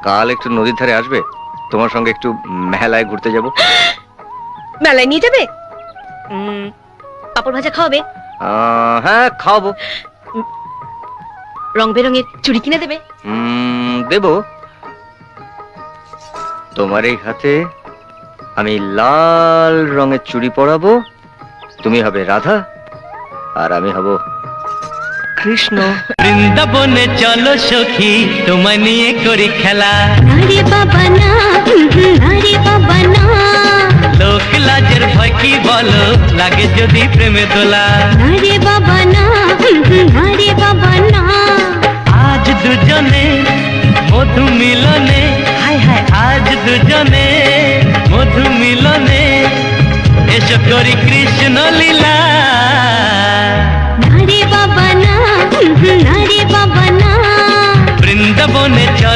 কাল একটু নদীর ধারে আসবে? তোমার সঙ্গে একটু মেলায় ঘুরতে যাব। মেলায় নিয়ে যাবে? পাপড় ভাজা খাওয়াবে? হ্যাঁ, খাওয়াবো। রং বেরঙের চুড়ি কিনে দেবে? দেব। তোমার এই হাতে আমি লাল রঙের চুড়ি পরাবো, তুমি হবে রাধা আর আমি হব কৃষ্ণ। বৃন্দাবনে চলো সখী, তোমায় নিয়ে করি খেলা। নারে বাবা না, নারে বাবা না, লোক লাজের ভয় কি বলো, লাগে যদি প্রেমে দোলা। নারে বাবা না, নারে বাবা না, আজ দুজনে মধু মিলনে, হায় হায় আজ দুজনে মধু মিলনে, এসো করি কৃষ্ণ লীলা। নারে বাবা না, নারে বাবা না, বৃন্দাবনে চলো